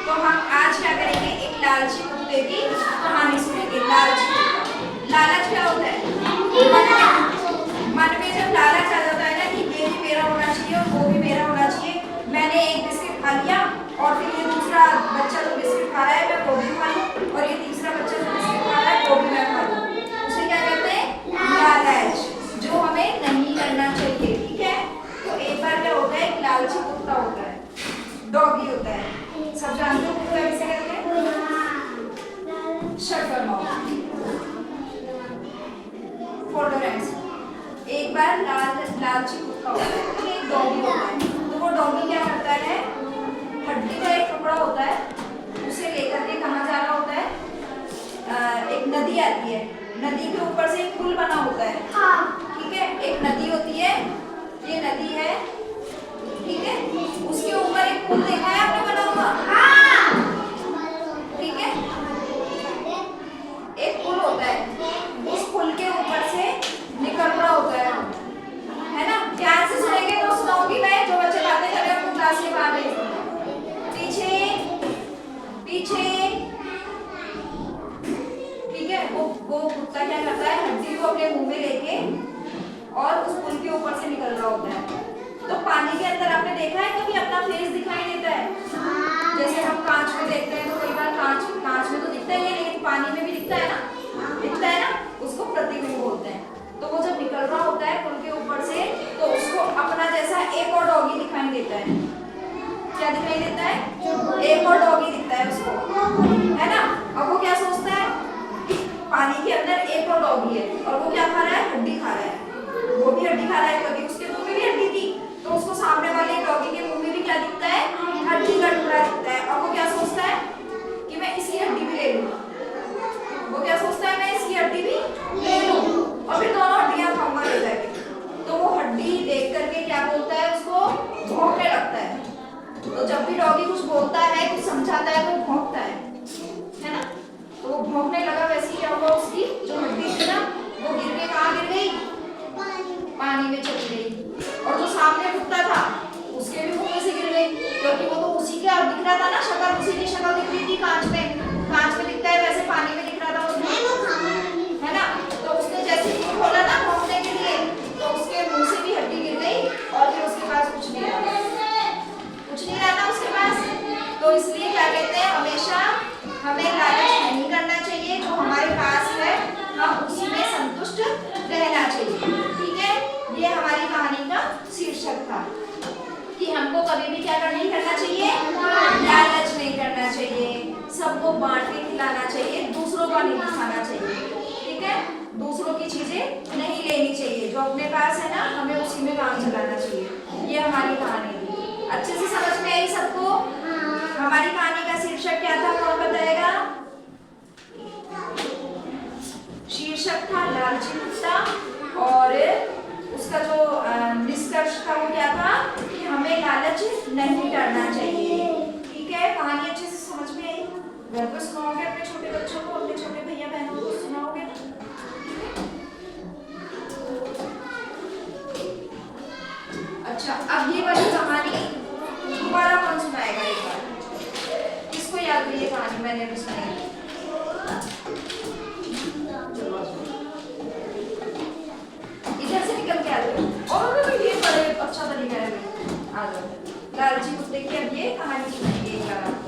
तो हम आज क्या करेंगे, एक लालची कुत्ते की कहानी सुनेंगे। लालची कुत्ता। लालच क्या होता है? मन में जब लालच आ जाता है ना कि ये भी मेरा होना चाहिए और वो भी मेरा होना चाहिए, मैंने एक बिस्किट खा लिया और फिर ये दूसरा बच्चा जो बिस्किट खा रहा है मैं वो भी खा लूं, और ये तीसरा बच्चा जो बिस्किट खा रहा है वो भी मैं खा लूं, उसे क्या कहते हैं? लालच, जो हमें नहीं करना चाहिए। ठीक है, तो एक बार क्या होता है, एक लालची कुत्ता होता है, डॉगी होता है, सब जानते हो कुत्ता किसे कहते हैं? Shut your mouth. एक बार लालची कुत्ता होता है, एक डॉगी होता है। तो वो डॉगी क्या करता है, हड्डी का एक टुकड़ा होता है, उसे लेकर के कहाँ जा रहा होता है? एक नदी आती है, नदी के ऊपर से एक पुल बना होता है। ठीक है, एक नदी होती है, ये नदी है, ठीक है, उसके ऊपर एक पुल देखा है आपने बना हुआ? ठीक है, एक पुल होता है, उस पुल के ऊपर से निकल रहा होता है ना? ध्यान से सुनेंगे तो सुनाऊंगी मैं, जो बच्चे बातें कर रहे हैं अपनी क्लास के बाहर पीछे पीछे। ठीक है, वो कुत्ता क्या करता है, हड्डी को अपने मुंह में लेके और उस पुल के ऊपर से निकल रहा होता है। तो पानी के अंदर आपने देखा है कभी अपना फेस दिखाई देता है? जैसे हम कांच में देखते हैं तो कई बार कांच में तो दिखता ही है, लेकिन पानी में भी दिखता है ना, दिखता है ना, उसको प्रतिबिंब बोलते हैं। तो वो जब निकल रहा होता है पुल के ऊपर से, तो उसको अपना जैसा एक और डॉगी दिखाई देता है। क्या दिखाई देता है? एक और डॉगी दिखता है उसको, है ना? अब वो क्या सोचता है कि पानी के अंदर एक और डॉगी है और वो क्या खा रहा है? हड्डी खा रहा है। वो भी हड्डी खा रहा है क्योंकि उसके मुंह में भी हड्डी थी, तो उसको सामने वाले डॉगी के मुंह में भी क्या दिखता है? हड्डी का टुकड़ा दिखता है। और वो क्या सोचता है कि मैं इसकी हड्डी भी ले लूं। वो क्या सोचता है, मैं इसकी हड्डी भी ले लूं और फिर दोनों हड्डियां खाऊंगा ले जाके। तो वो हड्डी देख करके क्या बोलता है, उसको भौंकने लगता है। तो जब भी डॉगी कुछ बोलता है, कुछ समझाता है तो भौंकता है ना? तो वो भौंकने लगा, वैसे ही क्या हुआ, उसकी जो हड्डी थी ना वो गिर के कहाँ गिर गई? पानी में चली गई। और जो सामने कुत्ता था उसके भी मुंह में से गिर गई, क्योंकि वो तो उसी के दिख रहा था ना, शक्ल उसी की शक्ल दिख रही थी कांच में दिखता है वैसे पानी में दिख रहा था उसमें, है ना? तो उसने जैसे ही मुंह खोला ना भौंकने के लिए, तो उसके मुंह से भी हड्डी गिर गई और फिर उसके पास कुछ नहीं रहा ना उसके पास। तो इसलिए क्या कहते हैं, हमेशा हमें लालच नहीं करना चाहिए, जो हमारे पास है हम उसी में संतुष्ट रहना चाहिए। ठीक है, ये हमारी कहानी का शीर्षक था कि हमको कभी भी क्या नहीं करना चाहिए, लालच नहीं करना चाहिए, सबको बांट के खिलाना चाहिए, दूसरों का नहीं खाना चाहिए। ठीक है, दूसरों की चीजें नहीं लेनी चाहिए, जो अपने पास है ना हमें उसी में काम चलाना चाहिए। ये हमारी कहानी थी, अच्छे से समझ में आई सबको? हमारी कहानी का शीर्षक क्या था, कौन बताएगा? शीर्षक था लालची कुत्ता, और उसका जो निष्कर्ष था वो क्या था कि हमें लालच नहीं करना चाहिए। ठीक है, कहानी अच्छे से समझ में आई? घर पर सुनाओगे अपने छोटे बच्चों को, अपने छोटे भैया बहनों को सुनाओगे? अच्छा, अब ये वाली कहानी दोबारा कौन सुनाएगा एक बार? किसको याद है ये कहानी? मैंने भी सुनाई। इधर से निकल के आ जाओ, और ये बड़े अच्छा तरीका है, आ जाओ। लालची कुत्ते की अब ये कहानी सुनाएंगे एक बार।